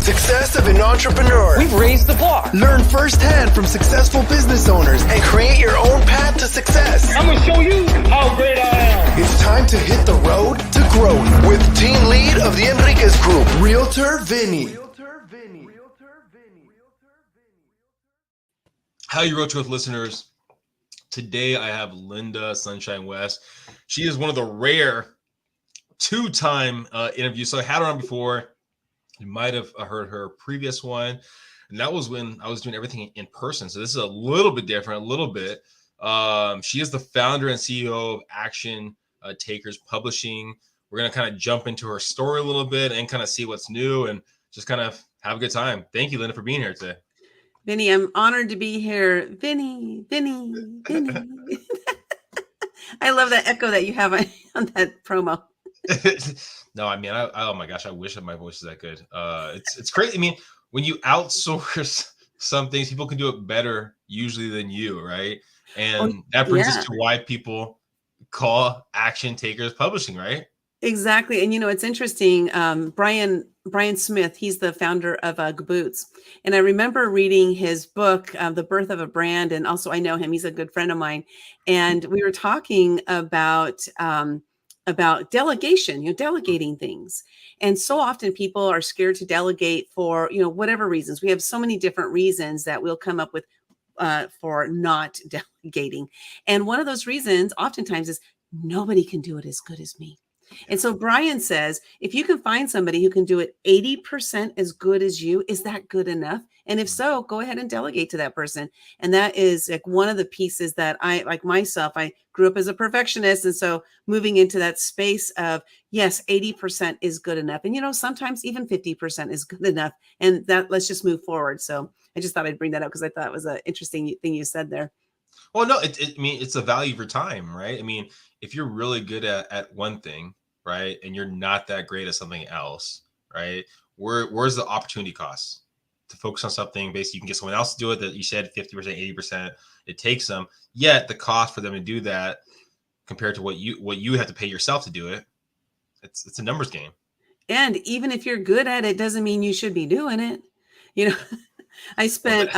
Success of an entrepreneur. We've raised the bar. Learn firsthand from successful business owners and create your own path to success. I'm going to show you how great I am. It's time to hit the road to growth with team lead of the Enriquez Group, Realtor Vinny. How you Realtor with listeners? Today I have Lynda Sunshine West. She is one of the rare two-time interviews. So I had her on before. You might have heard her previous one, and that was when I was doing everything in person. So this is a little bit different, a little bit. She is the founder and CEO of Action Takers Publishing. We're going to kind of jump into her story a little bit and kind of see what's new and just kind of have a good time. Thank you, Lynda, for being here today. Vinny, I'm honored to be here. Vinny. I love that echo that you have on that promo. No, I mean, oh my gosh, I wish that my voice is that good. It's crazy. I mean, when you outsource some things, people can do it better usually than you, right? And that brings us to why people call Action Takers Publishing, right? Exactly. And it's interesting. Brian Smith, he's the founder of Gaboots. And I remember reading his book, The Birth of a Brand. And also I know him. He's a good friend of mine. And we were talking about delegation, delegating things. And so often people are scared to delegate for, whatever reasons. We have so many different reasons that we'll come up with for not delegating. And one of those reasons oftentimes is nobody can do it as good as me. And so Brian says, if you can find somebody who can do it 80% as good as you, is that good enough? And if so, go ahead and delegate to that person. And that is like one of the pieces that I, like myself, I grew up as a perfectionist. And so moving into that space of, yes, 80% is good enough. And, sometimes even 50% is good enough. And that let's just move forward. So I just thought I'd bring that up because I thought it was an interesting thing you said there. Well, no, I mean, it's a value of your time, right? I mean, if you're really good at one thing, right, and you're not that great at something else, right, where's the opportunity cost to focus on something? Basically, you can get someone else to do it that you said 50%, 80%. It takes them. Yet the cost for them to do that compared to what you have to pay yourself to do it, it's a numbers game. And even if you're good at it, doesn't mean you should be doing it. I spent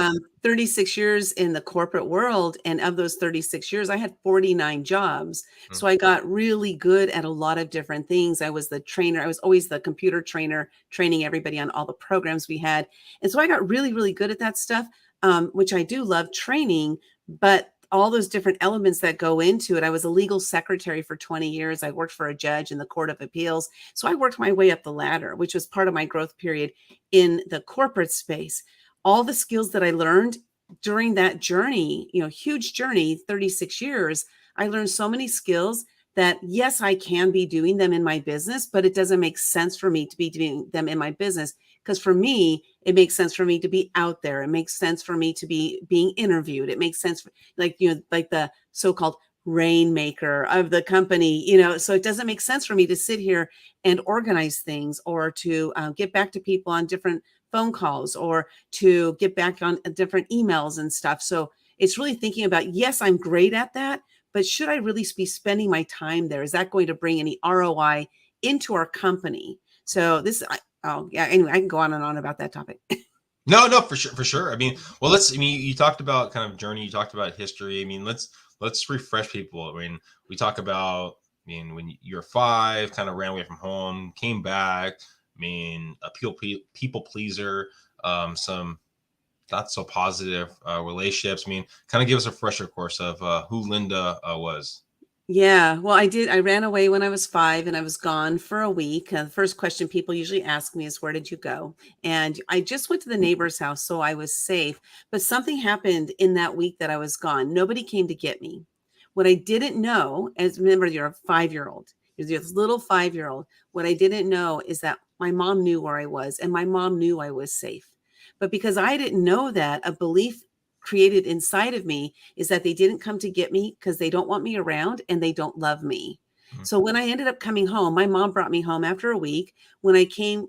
36 years in the corporate world. And of those 36 years, I had 49 jobs. Mm-hmm. So I got really good at a lot of different things. I was the trainer. I was always the computer trainer, training everybody on all the programs we had. And so I got really, really good at that stuff, which I do love training, but all those different elements that go into it. I was a legal secretary for 20 years. I worked for a judge in the Court of Appeals. So I worked my way up the ladder, which was part of my growth period in the corporate space. All the skills that I learned during that journey, huge journey, 36 years, I learned so many skills that, yes, I can be doing them in my business, but it doesn't make sense for me to be doing them in my business. Because for me, it makes sense for me to be out there. It makes sense for me to be being interviewed. It makes sense for, like the so-called rainmaker of the company, so it doesn't make sense for me to sit here and organize things or to get back to people on different phone calls or to get back on different emails and stuff. So it's really thinking about, yes, I'm great at that, but should I really be spending my time there? Is that going to bring any ROI into our company? So anyway, I can go on and on about that topic. No, for sure. I mean, well, you talked about kind of journey, you talked about history. I mean, let's refresh people. I mean, we talk about, when you're 5, kind of ran away from home, came back, a people pleaser, some not so positive relationships. Kind of give us a fresher course of who Lynda was. Yeah, well, I did. I ran away when I was 5 and I was gone for a week. The first question people usually ask me is, where did you go? And I just went to the neighbor's house, so I was safe. But something happened in that week that I was gone. Nobody came to get me. What I didn't know, remember, you're a 5-year-old. You're this little 5-year-old. What I didn't know is that my mom knew where I was and my mom knew I was safe. But because I didn't know that, a belief created inside of me is that they didn't come to get me because they don't want me around and they don't love me. Mm-hmm. So when I ended up coming home, my mom brought me home after a week. When I came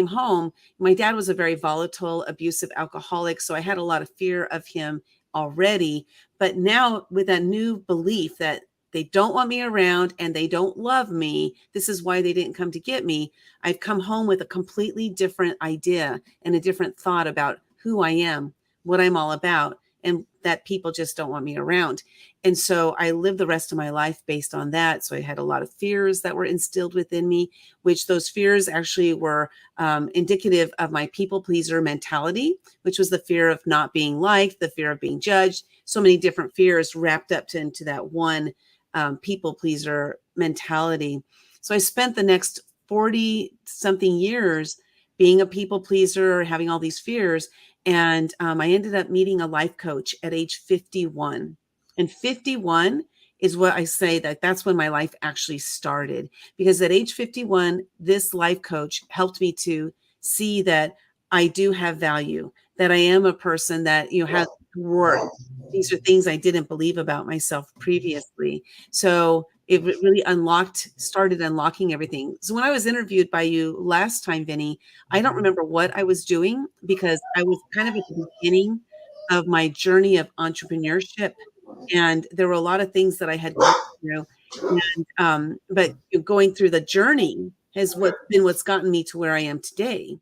home, my dad was a very volatile, abusive alcoholic. So I had a lot of fear of him already. But now with that new belief that they don't want me around and they don't love me. This is why they didn't come to get me. I've come home with a completely different idea and a different thought about who I am, what I'm all about, and that people just don't want me around. And so I lived the rest of my life based on that. So I had a lot of fears that were instilled within me, which those fears actually were indicative of my people pleaser mentality, which was the fear of not being liked, the fear of being judged, so many different fears wrapped up into that one people pleaser mentality. So I spent the next 40 something years being a people pleaser, having all these fears. And I ended up meeting a life coach at age 51. And 51 is what I say that's when my life actually started. Because at age 51, this life coach helped me to see that I do have value, that I am a person that, has worth. These are things I didn't believe about myself previously. So it really started unlocking everything. So when I was interviewed by you last time, Vinny, I don't remember what I was doing because I was kind of at the beginning of my journey of entrepreneurship. And there were a lot of things that I had gone through. And, but going through the journey has what's gotten me to where I am today.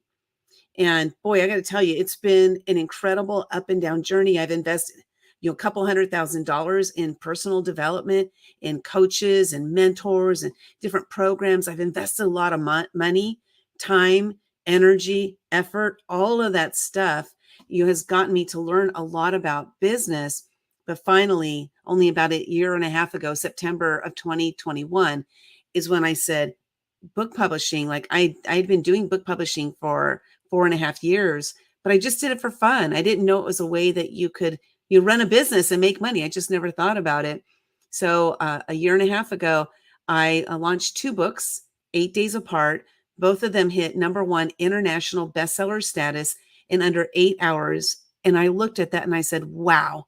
And boy, I got to tell you, it's been an incredible up and down journey. I've invested, a couple $100,000 in personal development, in coaches and mentors and different programs. I've invested a lot of money, time, energy, effort, all of that stuff, has gotten me to learn a lot about business. But finally, only about a year and a half ago, September of 2021, is when I said, book publishing, like I'd been doing book publishing for 4.5 years, but I just did it for fun. I didn't know it was a way that you run a business and make money. I just never thought about it. So a year and a half ago, I launched 2 books, 8 days apart. Both of them hit #1 international bestseller status in under 8 hours. And I looked at that and I said, wow,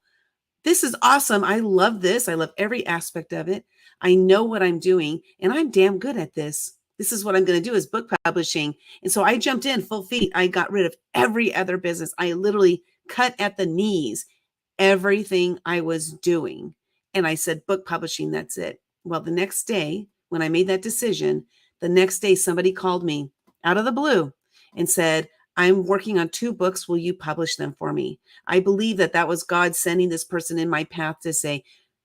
this is awesome. I love this. I love every aspect of it. I know what I'm doing and I'm damn good at this. This is what I'm going to do is book publishing. And so I jumped in full feet. I got rid of every other business. I literally cut at the knees everything I was doing. And I said, book publishing, that's it. Well, the next day when I made that decision, the next day somebody called me out of the blue and said, I'm working on 2 books. Will you publish them for me? I believe that was God sending this person in my path to say,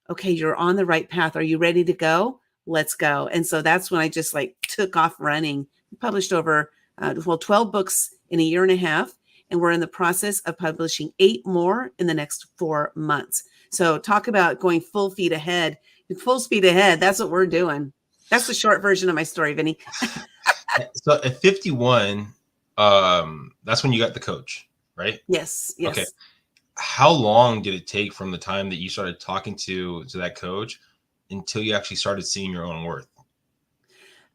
okay, you're on the right path. Are you ready to go? Let's go. And so that's when I just took off running. Published over 12 books in a year and a half. And we're in the process of publishing 8 more in the next 4 months. So talk about going full speed ahead. That's what we're doing. That's the short version of my story, Vinny. So at 51, that's when you got the coach, right? Yes. Okay. How long did it take from the time that you started talking to that coach until you actually started seeing your own worth?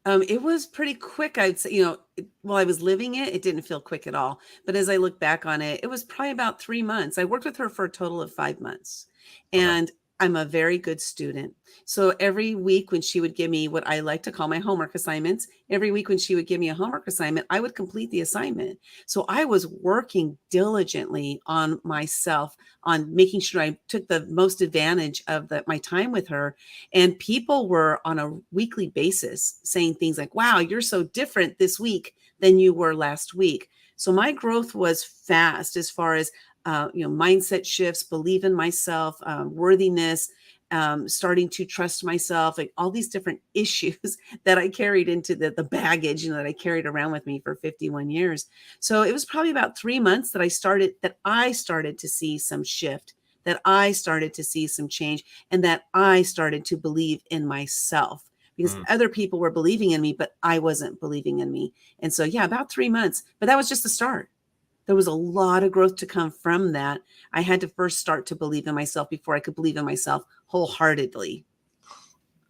It was pretty quick. I'd say, while I was living it, it didn't feel quick at all. But as I look back on it, it was probably about 3 months. I worked with her for a total of 5 months. And I'm a very good student. So every week when she would give me what I like to call my homework assignments, every week when she would give me a homework assignment, I would complete the assignment. So I was working diligently on myself, on making sure I took the most advantage of my time with her. And people were on a weekly basis saying things like, wow, you're so different this week than you were last week. So my growth was fast as far as mindset shifts, believe in myself, worthiness, starting to trust myself, like all these different issues that I carried into the baggage, that I carried around with me for 51 years. So it was probably about 3 months that I started to see some shift, that I started to see some change, and that I started to believe in myself. Because other people were believing in me, but I wasn't believing in me. And so, about 3 months, but that was just the start. There was a lot of growth to come from that. I had to first start to believe in myself before I could believe in myself wholeheartedly.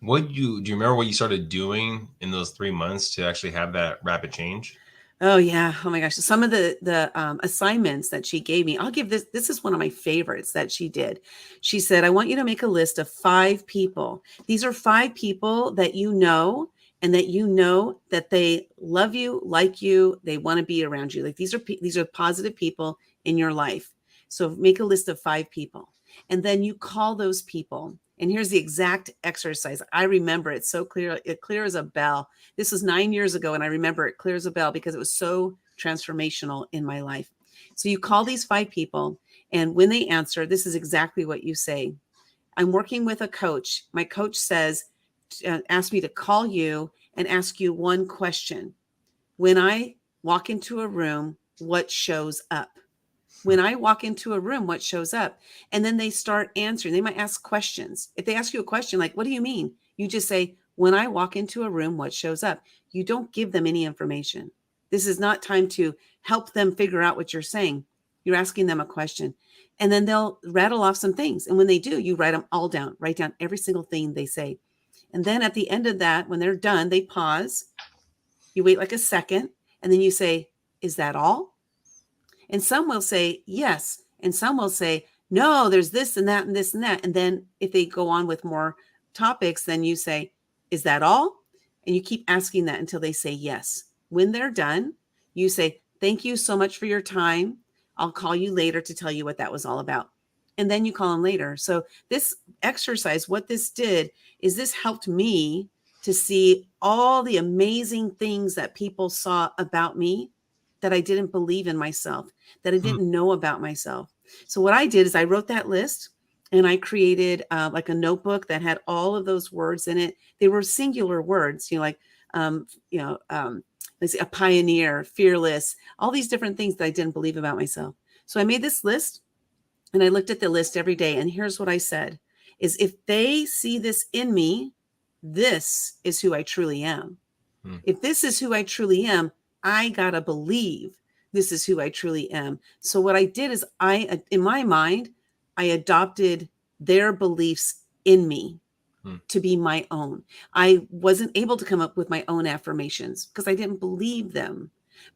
Do you remember what you started doing in those 3 months to actually have that rapid change? Oh yeah. Oh my gosh. Some of the assignments that she gave me, I'll give this. This is one of my favorites that she did. She said, I want you to make a list of 5 people. These are 5 people that and that they love you, like you, they want to be around you. Like these are positive people in your life. So make a list of 5 people. And then you call those people And here's the exact exercise. I remember it so clear. It clear as a bell. This was 9 years ago, and I remember it clear as a bell because it was so transformational in my life. So you call these 5 people, and when they answer, this is exactly what you say. I'm working with a coach. My coach says, ask me to call you and ask you one question. When I walk into a room, what shows up? When I walk into a room, what shows up? And then they start answering. They might ask questions. If they ask you a question like, what do you mean? You just say, when I walk into a room, what shows up? You don't give them any information. This is not time to help them figure out what you're saying. You're asking them a question. And then they'll rattle off some things. And when they do, you write them all down. Write down every single thing they say. And then at the end of that, when they're done, they pause. You wait like a second. And then you say, is that all? And some will say yes. And some will say, no, there's this and that and this and that. And then if they go on with more topics, then you say, is that all? And you keep asking that until they say yes. When they're done, you say, thank you so much for your time. I'll call you later to tell you what that was all about. And then you call them later. So this exercise, what this did is this helped me to see all the amazing things that people saw about me that I didn't believe in myself, that I didn't know about myself. So what I did is I wrote that list and I created like a notebook that had all of those words in it. They were singular words, like, let's see, a pioneer, fearless, all these different things that I didn't believe about myself. So I made this list and I looked at the list every day. And here's what I said is if they see this in me, this is who I truly am. If this is who I truly am, I gotta believe this is who I truly am. So what I did is in my mind, I adopted their beliefs in me to be my own. I wasn't able to come up with my own affirmations because I didn't believe them.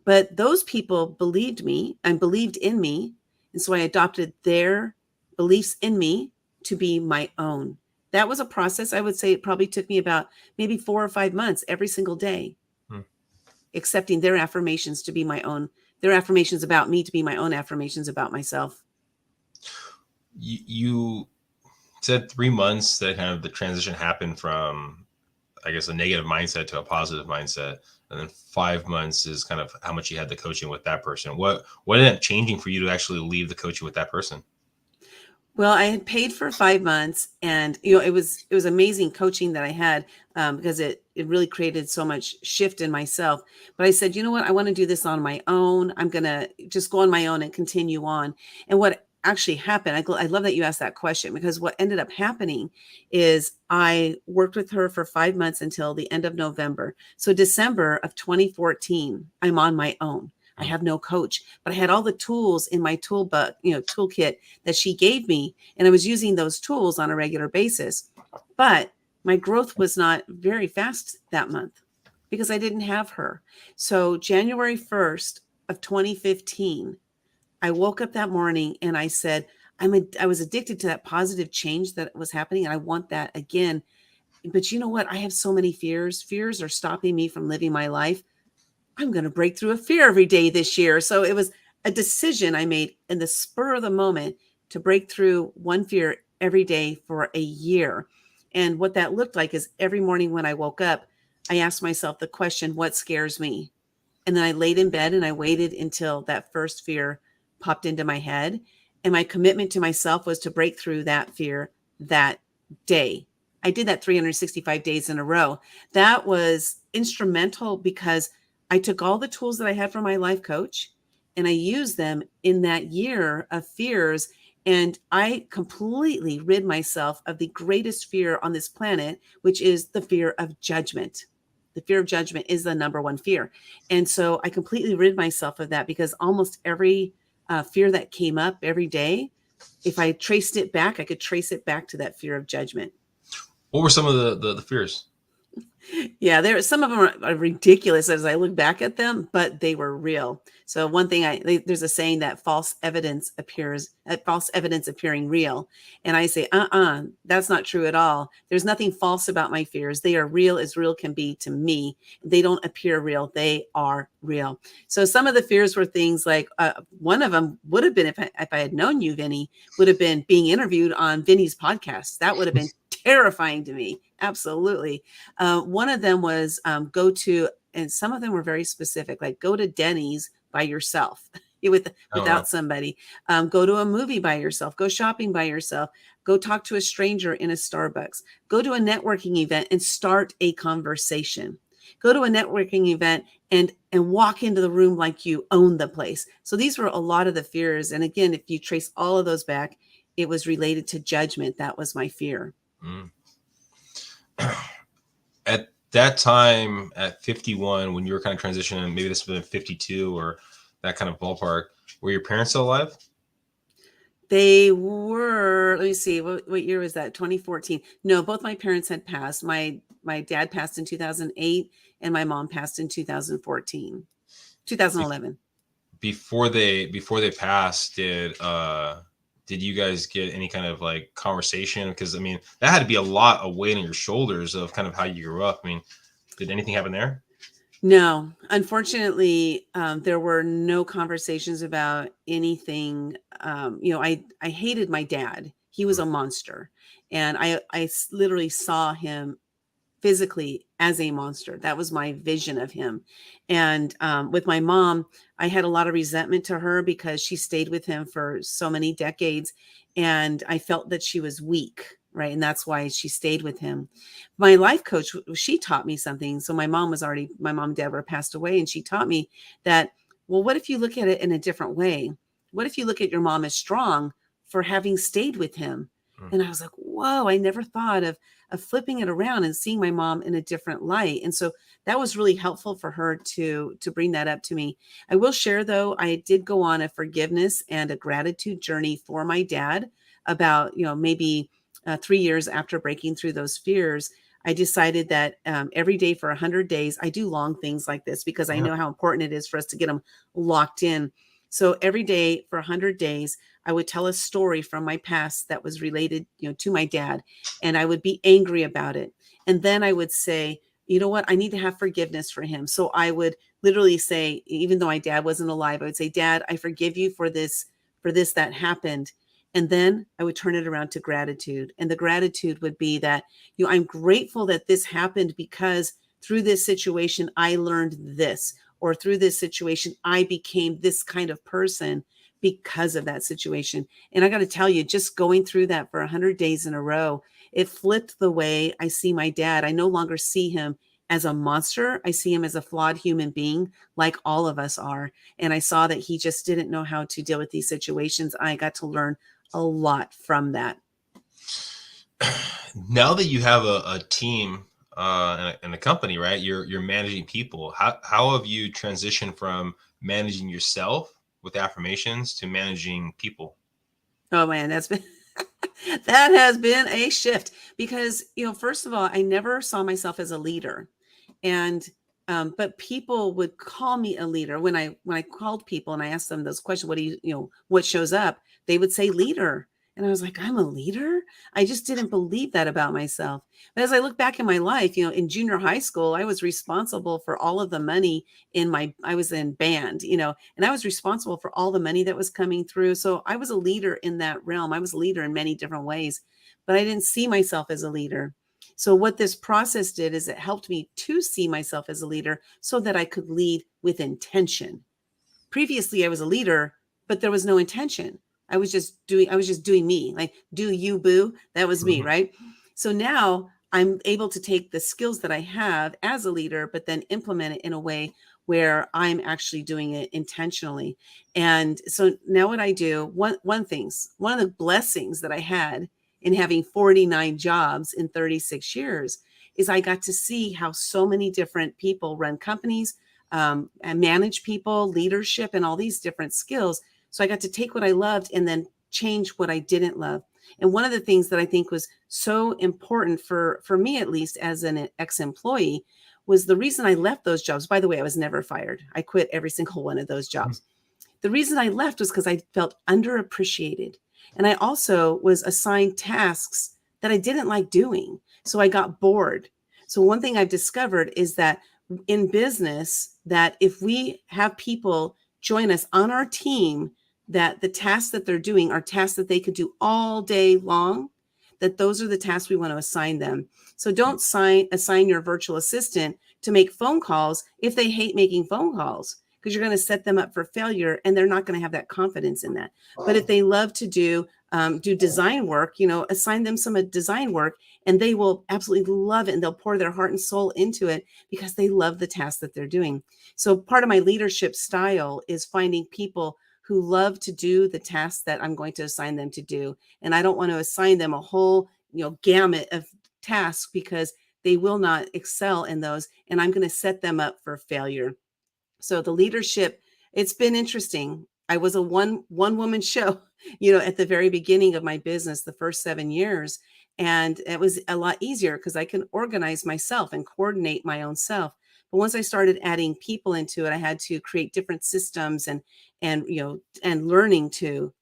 But those people believed me and believed in me. And so I adopted their beliefs in me to be my own. That was a process. I would say it probably took me about maybe 4 or 5 months every single day, accepting their affirmations to be my own, their affirmations about me to be my own affirmations about myself. You said 3 months that kind of the transition happened from, I guess, a negative mindset to a positive mindset. And then 5 months is kind of how much you had the coaching with that person. What ended up changing for you to actually leave the coaching with that person? Well, I had paid for 5 months and, it was amazing coaching that I had because it really created so much shift in myself. But I said, you know what? I want to do this on my own. I'm going to just go on my own and continue on. And what actually happened, I love that you asked that question, because what ended up happening is I worked with her for 5 months until the end of November. So December of 2014, I'm on my own. I have no coach, but I had all the tools in my toolkit that she gave me. And I was using those tools on a regular basis. But my growth was not very fast that month because I didn't have her. So January 1st of 2015, I woke up that morning and I said, I was addicted to that positive change that was happening. And I want that again. But you know what? I have so many fears. Fears are stopping me from living my life. I'm going to break through a fear every day this year. So it was a decision I made in the spur of the moment to break through one fear every day for a year. And what that looked like is every morning when I woke up, I asked myself the question, what scares me? And then I laid in bed and I waited until that first fear popped into my head. And my commitment to myself was to break through that fear that day. I did that 365 days in a row. That was instrumental because I took all the tools that I had from my life coach and I used them in that year of fears. And I completely rid myself of the greatest fear on this planet, which is the fear of judgment. The fear of judgment is the number one fear. And so I completely rid myself of that because almost every fear that came up every day, if I traced it back, I could trace it back to that fear of judgment. What were some of the fears? Yeah, some of them are ridiculous as I look back at them, but they were real. So one thing there's a saying that false evidence appearing real. And I say, that's not true at all. There's nothing false about my fears. They are real as real can be to me. They don't appear real. They are real. So some of the fears were things like, one of them would have been, if I had known you, Vinny, would have been being interviewed on Vinny's podcast. That would have been terrifying to me. Absolutely. One of them was and some of them were very specific, like go to Denny's by yourself without somebody, go to a movie by yourself, go shopping by yourself, go talk to a stranger in a Starbucks, go to a networking event and start a conversation, go to a networking event and walk into the room like you own the place. So these were a lot of the fears. And again, if you trace all of those back, it was related to judgment. That was my fear. Mm. At that time, at 51, when you were kind of transitioning, maybe this would have been 52 or that kind of ballpark, were your parents still alive? They were, let me see, what year was that? 2014. No, both my parents had passed. My dad passed in 2008 and my mom passed in 2011. Before they passed, did you guys get any kind of like conversation? Because I mean, that had to be a lot of weight on your shoulders of kind of how you grew up. I mean, did anything happen there? No, unfortunately, there were no conversations about anything. I hated my dad. He was a monster. And I literally saw him physically as a monster. That was my vision of him. And with my mom, I had a lot of resentment to her because she stayed with him for so many decades. And I felt that she was weak, right? And that's why she stayed with him. My life coach, she taught me something. So my mom and dad were passed away. And she taught me that, well, what if you look at it in a different way? What if you look at your mom as strong for having stayed with him? And I was like, whoa, I never thought of flipping it around and seeing my mom in a different light. And so that was really helpful for her to bring that up to me. I will share, though, I did go on a forgiveness and a gratitude journey for my dad about, maybe 3 years after breaking through those fears. I decided that every day for 100 days, I do long things like this because I know how important it is for us to get them locked in. So every day for 100 days, I would tell a story from my past that was related, to my dad, and I would be angry about it. And then I would say, you know what, I need to have forgiveness for him. So I would literally say, even though my dad wasn't alive, I would say, Dad, I forgive you for this that happened. And then I would turn it around to gratitude. And the gratitude would be that, I'm grateful that this happened because through this situation, I learned this, or through this situation, I became this kind of person because of that situation. And I got to tell you, just going through that for 100 days in a row, it flipped the way I see my dad. I no longer see him as a monster. I see him as a flawed human being, like all of us are. And I saw that he just didn't know how to deal with these situations. I got to learn a lot from that. Now that you have a team and a company, right? You're managing people. How have you transitioned from managing yourself with affirmations to managing people? Oh man, that has been a shift because, first of all, I never saw myself as a leader, and but people would call me a leader when I called people and I asked them those questions. What do what shows up? They would say leader. And I was like, I'm a leader? I just didn't believe that about myself. But as I look back in my life, in junior high school, I was responsible for all of the money I was in band, and I was responsible for all the money that was coming through. So I was a leader in that realm. I was a leader in many different ways, but I didn't see myself as a leader. So what this process did is it helped me to see myself as a leader so that I could lead with intention. Previously, I was a leader, but there was no intention. I was just doing me, like, do you, boo? That was me, right? So now I'm able to take the skills that I have as a leader, but then implement it in a way where I'm actually doing it intentionally. And so now what I do, one of the blessings that I had in having 49 jobs in 36 years is I got to see how so many different people run companies, and manage people, leadership, and all these different skills. So I got to take what I loved and then change what I didn't love. And one of the things that I think was so important for me, at least as an ex-employee, was the reason I left those jobs. By the way, I was never fired. I quit every single one of those jobs. The reason I left was because I felt underappreciated. And I also was assigned tasks that I didn't like doing. So I got bored. So one thing I've discovered is that in business, that if we have people join us on our team, that the tasks that they're doing are tasks that they could do all day long, that those are the tasks we want to assign them. So don't assign your virtual assistant to make phone calls if they hate making phone calls, because you're going to set them up for failure and they're not going to have that confidence in that. But if they love to do design work, assign them some design work, and they will absolutely love it. And they'll pour their heart and soul into it because they love the task that they're doing. So part of my leadership style is finding people who love to do the tasks that I'm going to assign them to do. And I don't want to assign them a whole, gamut of tasks, because they will not excel in those. And I'm going to set them up for failure. So the leadership, it's been interesting. I was a one woman show, at the very beginning of my business, the first 7 years. And it was a lot easier because I can organize myself and coordinate my own self. But once I started adding people into it, I had to create different systems and learning to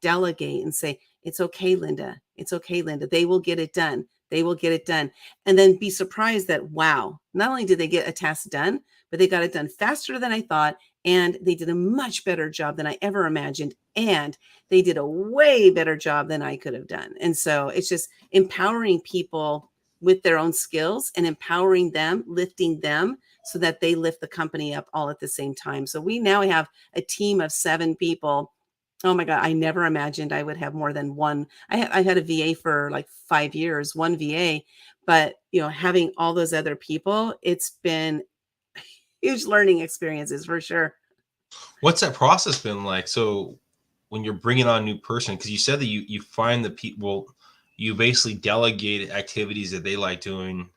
delegate and say, it's okay, Lynda. It's okay, Lynda. They will get it done. They will get it done. And then be surprised that, wow, not only did they get a task done, but they got it done faster than I thought. And they did a much better job than I ever imagined. And they did a way better job than I could have done. And so it's just empowering people with their own skills and empowering them, lifting them so that they lift the company up all at the same time. So we now have a team of 7 people. Oh my God, I never imagined I would have more than one. I had a VA for like 5 years, one VA, but having all those other people, it's been huge learning experiences for sure. What's that process been like? So when you're bringing on a new person, because you said that you find the people, you basically delegate activities that they like doing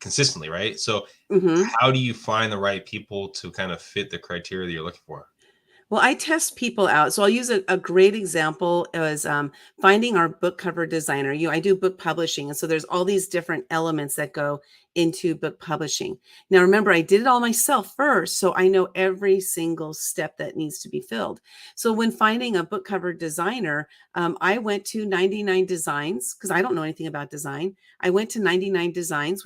consistently, right? So how do you find the right people to kind of fit the criteria that you're looking for? Well, I test people out. So I'll use a great example as finding our book cover designer. I do book publishing. And so there's all these different elements that go into book publishing. Now, remember, I did it all myself first. So I know every single step that needs to be filled. So when finding a book cover designer, I went to 99 Designs because I don't know anything about design. I went to 99 Designs,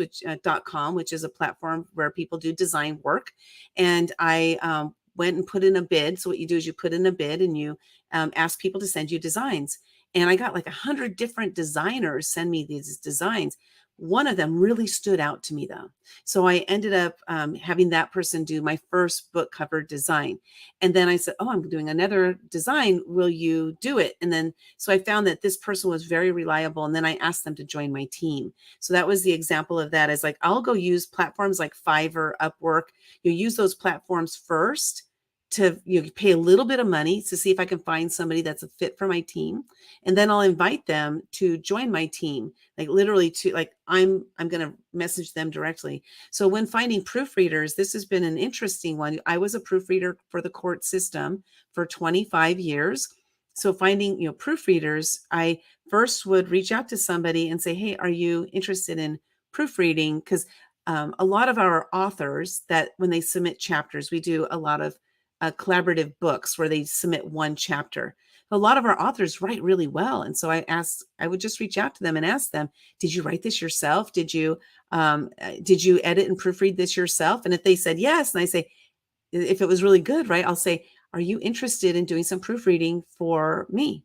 .com, which is a platform where people do design work. And I went and put in a bid. So what you do is you put in a bid and you ask people to send you designs. And I got like 100 different designers send me these designs. One of them really stood out to me though. So I ended up having that person do my first book cover design. And then I said, oh, I'm doing another design. Will you do it? And then, so I found that this person was very reliable. And then I asked them to join my team. So that was the example of that, is like, I'll go use platforms like Fiverr, Upwork. You use those platforms first to pay a little bit of money to see if I can find somebody that's a fit for my team. And then I'll invite them to join my team, like literally I'm going to message them directly. So when finding proofreaders, this has been an interesting one. I was a proofreader for the court system for 25 years. So finding, proofreaders, I first would reach out to somebody and say, hey, are you interested in proofreading? Because a lot of our authors, that when they submit chapters, we do a lot of collaborative books where they submit one chapter. A lot of our authors write really well. And so I would just reach out to them and ask them, did you write this yourself? Did you edit and proofread this yourself? And if they said yes, and I say, if it was really good, right, I'll say, are you interested in doing some proofreading for me?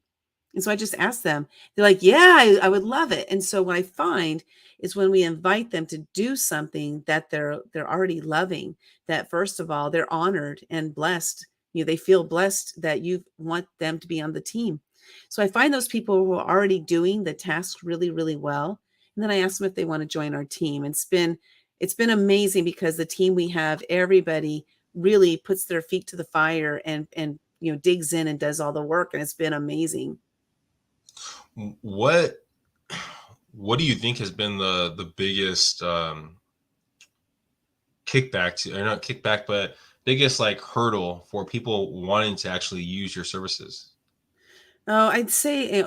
And so I just asked them, they're like, yeah, I would love it. And so what I find is when we invite them to do something that they're already loving, that first of all, they're honored and blessed. They feel blessed that you want them to be on the team. So I find those people who are already doing the task really, really well. And then I ask them if they want to join our team. It's been amazing because the team we have, everybody really puts their feet to the fire and digs in and does all the work. And it's been amazing. What do you think has been the biggest kickback or not kickback, but biggest like hurdle for people wanting to actually use your services? Oh, I'd say,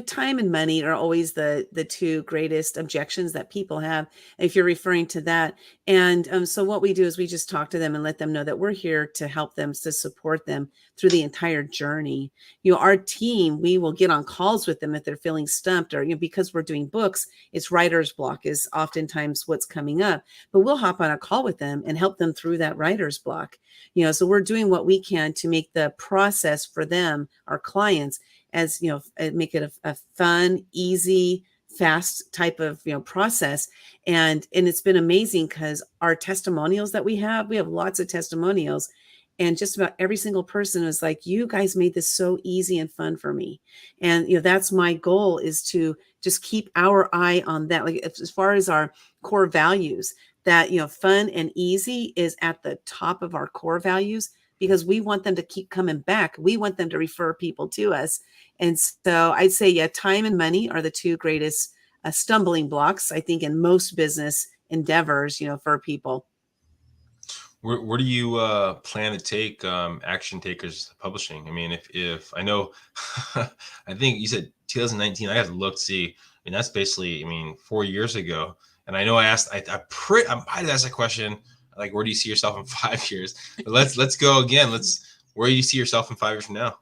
time and money are always the two greatest objections that people have, if you're referring to that. And so what we do is we just talk to them and let them know that we're here to help them, to support them through the entire journey. Our team, we will get on calls with them if they're feeling stumped, or because we're doing books, it's writer's block is oftentimes what's coming up. But we'll hop on a call with them and help them through that writer's block. So we're doing what we can to make the process for them, our clients, as make it a fun, easy, fast type of process. And it's been amazing because our testimonials that we have lots of testimonials, and just about every single person was like, you guys made this so easy and fun for me. And that's my goal, is to just keep our eye on that, like as far as our core values, that fun and easy is at the top of our core values, because we want them to keep coming back. We want them to refer people to us. And so I'd say, yeah, time and money are the two greatest stumbling blocks, I think, in most business endeavors, for people. Where do you plan to take Action Takers Publishing? I mean, if I know, I think you said 2019. I have to look to see. I mean, that's basically, 4 years ago. And I know I might have asked that question, like, where do you see yourself in 5 years? But let's go again. Where do you see yourself in 5 years from now?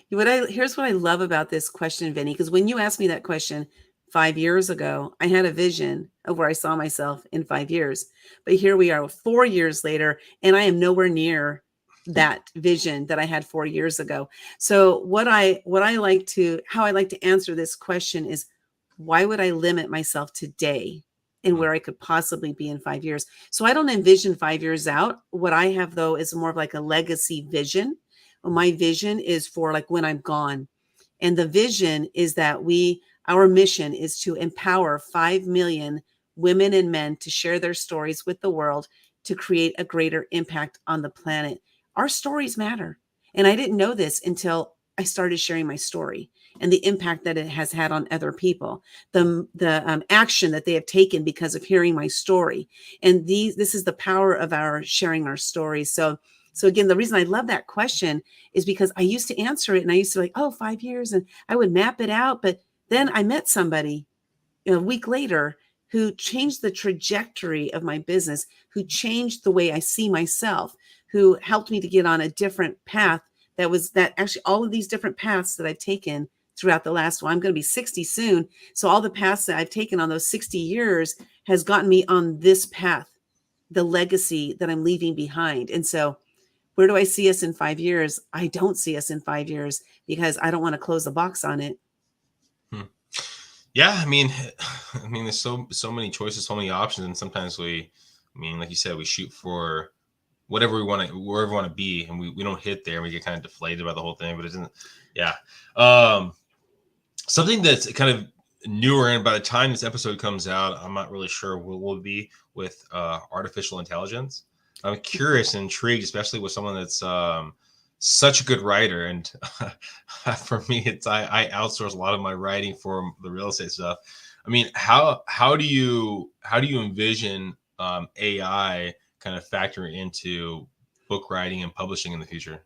Here's what I love about this question, Vinny, because when you asked me that question 5 years ago, I had a vision of where I saw myself in 5 years. But here we are 4 years later, and I am nowhere near that vision that I had 4 years ago. So how I like to answer this question is, why would I limit myself today and where I could possibly be in 5 years? So I don't envision 5 years out. What I have, though, is more of like a legacy vision. My vision is for like when I'm gone. And the vision is that our mission is to empower 5 million women and men to share their stories with the world, to create a greater impact on the planet. Our stories matter. And I didn't know this until I started sharing my story and the impact that it has had on other people, the action that they have taken because of hearing my story. And this is the power of our sharing our stories. So again, the reason I love that question is because I used to answer it and I used to 5 years, and I would map it out. But then I met somebody a week later who changed the trajectory of my business, who changed the way I see myself, who helped me to get on a different path. That actually all of these different paths that I've taken throughout the last, I'm going to be 60 soon. So all the paths that I've taken on those 60 years has gotten me on this path, the legacy that I'm leaving behind. And so where do I see us in 5 years? I don't see us in 5 years because I don't want to close the box on it. Yeah, I mean, there's so many choices, so many options, and sometimes like you said, we shoot for whatever we want to, wherever we want to be, and we don't hit there, and we get kind of deflated by the whole thing. But it isn't, yeah. Something that's kind of newer, and by the time this episode comes out, I'm not really sure what will be with artificial intelligence. I'm curious and intrigued, especially with someone that's such a good writer. And for me, I outsource a lot of my writing for the real estate stuff. I mean, how do you envision AI kind of factor into book writing and publishing in the future?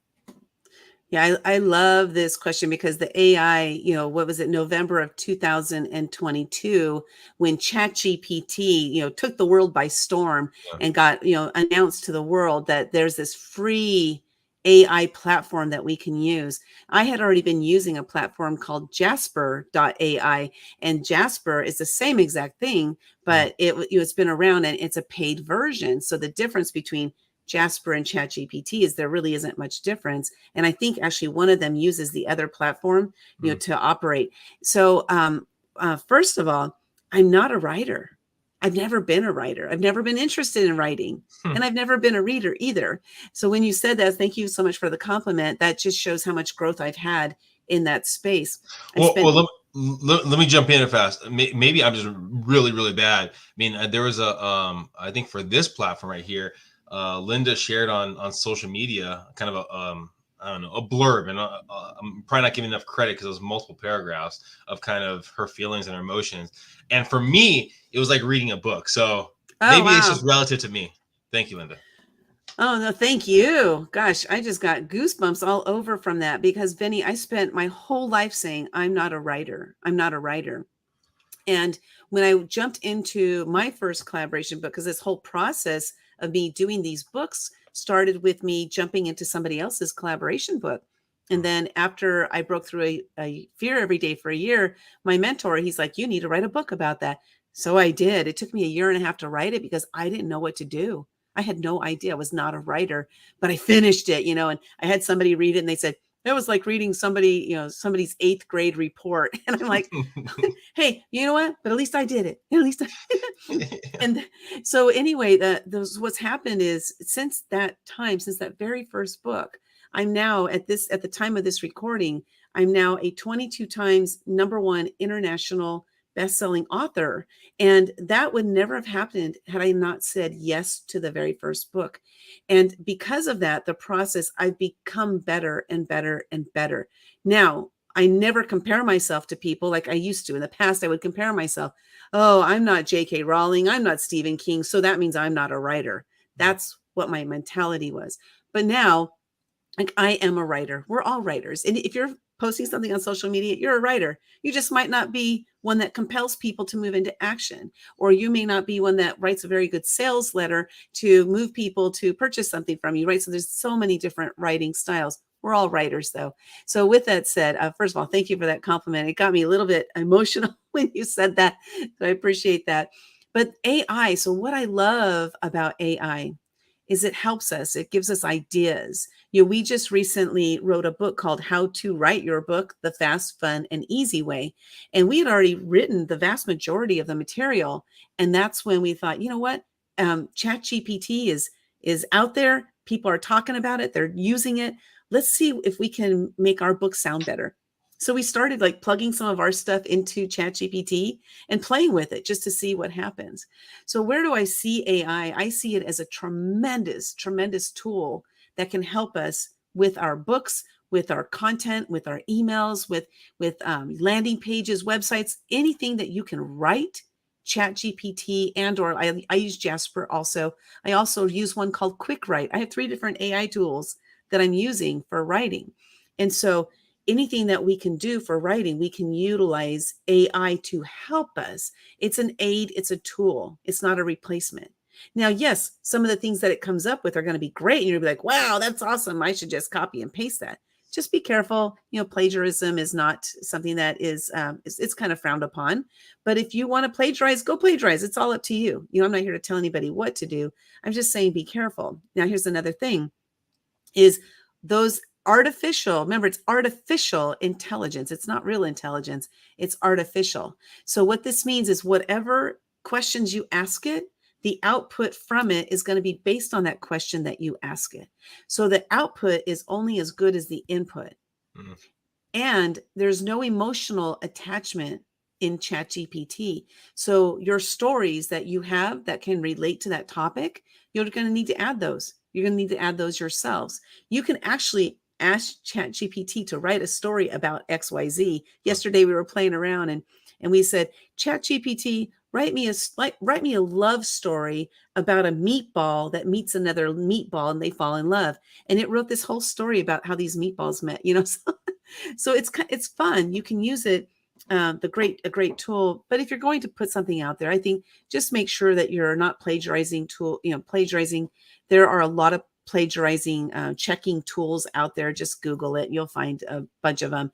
Yeah, I love this question because the AI, what was it, November of 2022, when ChatGPT, took the world by storm and got, announced to the world that there's this free AI platform that we can use. I had already been using a platform called Jasper.ai, and Jasper is the same exact thing, but it's been around and it's a paid version. So the difference between Jasper and ChatGPT is there really isn't much difference. And I think actually one of them uses the other platform, to operate. So first of all, I'm not a writer. I've never been a writer. I've never been interested in writing, and I've never been a reader either. So when you said that, thank you so much for the compliment. That just shows how much growth I've had in that space. Let me jump in fast. Maybe I'm just really, really bad. I mean, there was I think for this platform right here, Lynda shared on social media kind of a blurb, and I'm probably not giving enough credit because it was multiple paragraphs of kind of her feelings and her emotions. And for me, it was like reading a book. So maybe it's just relative to me. Thank you, Lynda. Oh, no, thank you. Gosh, I just got goosebumps all over from that because, Vinny, I spent my whole life saying, I'm not a writer. I'm not a writer. And when I jumped into my first collaboration book, because this whole process of me doing these books started with me jumping into somebody else's collaboration book. And then after I broke through a fear every day for a year, my mentor, he's like, you need to write a book about that. So I did. It took me a year and a half to write it because I didn't know what to do. I had no idea. I was not a writer, but I finished it, and I had somebody read it and they said, it was like reading somebody's 8th grade report. And I'm like, hey, you know what? But at least I did it. At least and so anyway, what's happened is since that very first book, I'm now at the time of this recording, I'm now a 22 times #1 international best-selling author. And that would never have happened had I not said yes to the very first book. And because of that, the process, I've become better and better and better. Now, I never compare myself to people like I used to. In the past, I would compare myself. Oh, I'm not J.K. Rowling. I'm not Stephen King. So that means I'm not a writer. That's what my mentality was. But now, like, I am a writer. We're all writers. And if you're posting something on social media, you're a writer. You just might not be one that compels people to move into action, or you may not be one that writes a very good sales letter to move people to purchase something from you, right? So there's so many different writing styles. We're all writers, though. So with that said, first of all, thank you for that compliment. It got me a little bit emotional when you said that. So I appreciate that. But AI, so what I love about AI is it helps us. It gives us ideas. We just recently wrote a book called How to Write Your Book, The Fast, Fun, and Easy Way. And we had already written the vast majority of the material. And that's when we thought, you know what? ChatGPT is out there. People are talking about it. They're using it. Let's see if we can make our book sound better. So we started like plugging some of our stuff into ChatGPT and playing with it just to see what happens. So where do I see AI? I see it as a tremendous, tremendous tool that can help us with our books, with our content, with our emails, with landing pages, websites, anything that you can write. ChatGPT or I use Jasper also. I also use one called Quick Write. I have 3 different AI tools that I'm using for writing. And so anything that we can do for writing, we can utilize AI to help us. It's an aid. It's a tool. It's not a replacement. Now, yes, some of the things that it comes up with are going to be great. And you'll be like, wow, that's awesome. I should just copy and paste that. Just be careful. Plagiarism is not something that is, it's kind of frowned upon. But if you want to plagiarize, go plagiarize. It's all up to you. I'm not here to tell anybody what to do. I'm just saying, be careful. Now, here's another thing is those remember, it's artificial intelligence. It's not real intelligence. It's artificial. So what this means is whatever questions you ask it, the output from it is going to be based on that question that you ask it. So the output is only as good as the input. Mm-hmm. And there's no emotional attachment in ChatGPT. So your stories that you have that can relate to that topic, you're going to need to add those. You're going to need to add those yourselves. You can actually ask ChatGPT to write a story about XYZ. Yesterday we were playing around and we said, ChatGPT, write me a love story about a meatball that meets another meatball and they fall in love. And it wrote this whole story about how these meatballs met. So it's fun. You can use it. A great tool. But if you're going to put something out there, I think just make sure that you're not plagiarizing. There are a lot of plagiarizing checking tools out there. Just Google it. You'll find a bunch of them.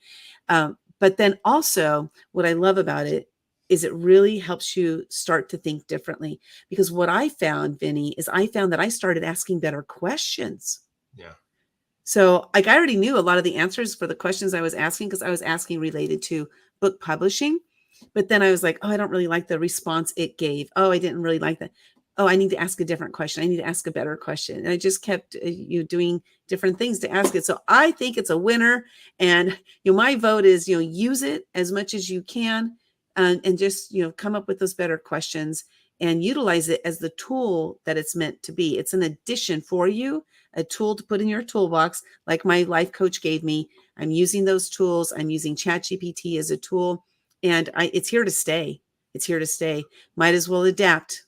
But then also what I love about it is it really helps you start to think differently. Because what I found, Vinny, is I found that I started asking better questions. Yeah. So like I already knew a lot of the answers for the questions I was asking because I was asking related to book publishing. But then I was like, oh, I don't really like the response it gave. Oh, I didn't really like that. Oh, I need to ask a different question. I need to ask a better question. And I just kept doing different things to ask it. So I think it's a winner. And my vote is, use it as much as you can and just, come up with those better questions and utilize it as the tool that it's meant to be. It's an addition for you, a tool to put in your toolbox, like my life coach gave me. I'm using those tools. I'm using ChatGPT as a tool, and it's here to stay. It's here to stay. Might as well adapt.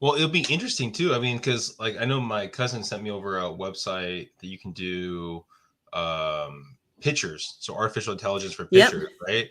Well, it'll be interesting too. I mean, because like I know my cousin sent me over a website that you can do pictures, so artificial intelligence for Yep. pictures, right?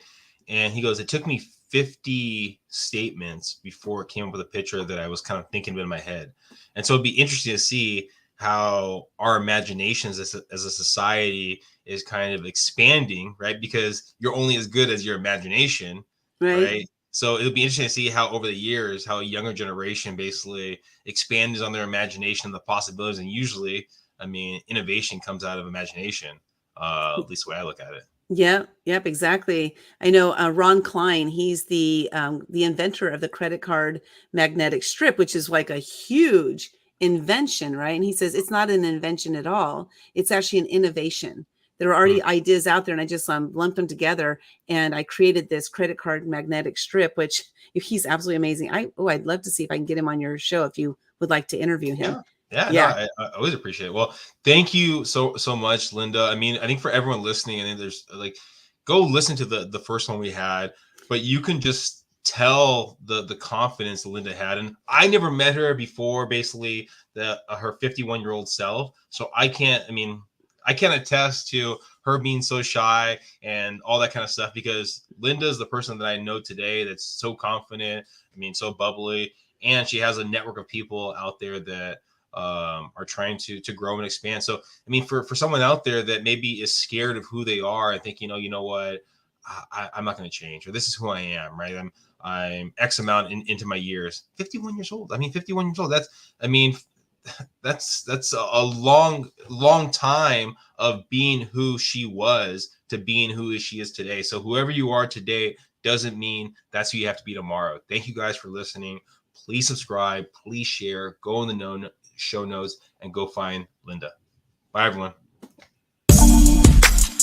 And he goes, it took me 50 statements before it came up with a picture that I was kind of thinking of in my head. And so it'd be interesting to see how our imaginations as a society is kind of expanding, right? Because you're only as good as your imagination, right? So it'll be interesting to see how over the years, how a younger generation basically expands on their imagination and the possibilities. And usually, I mean, innovation comes out of imagination, at least the way I look at it. Yep, exactly. I know Ron Klein. He's the inventor of the credit card magnetic strip, which is like a huge invention, right? And he says it's not an invention at all. It's actually an innovation. There are already ideas out there, and I just lumped them together, and I created this credit card magnetic strip, which he's absolutely amazing. I'd love to see if I can get him on your show if you would like to interview him. Yeah. No, I always appreciate it. Well, thank you so much, Lynda. I mean, I think for everyone listening, and there's like, go listen to the first one we had, but you can just tell the confidence that Lynda had. And I never met her before, basically her 51-year-old self. So I can't attest to her being so shy and all that kind of stuff, because Lynda is the person that I know today that's so confident. I mean, so bubbly, and she has a network of people out there that are trying to grow and expand. So, I mean, for someone out there that maybe is scared of who they are and think, you know what, I'm not going to change, or this is who I am, right? I'm X amount into my years. 51 years old. I mean, 51 years old. That's a long time of being who she was to being who she is today. So whoever you are today doesn't mean that's who you have to be tomorrow. Thank you guys for listening. Please subscribe, please share, go in the show notes, and go find Lynda. Bye, everyone.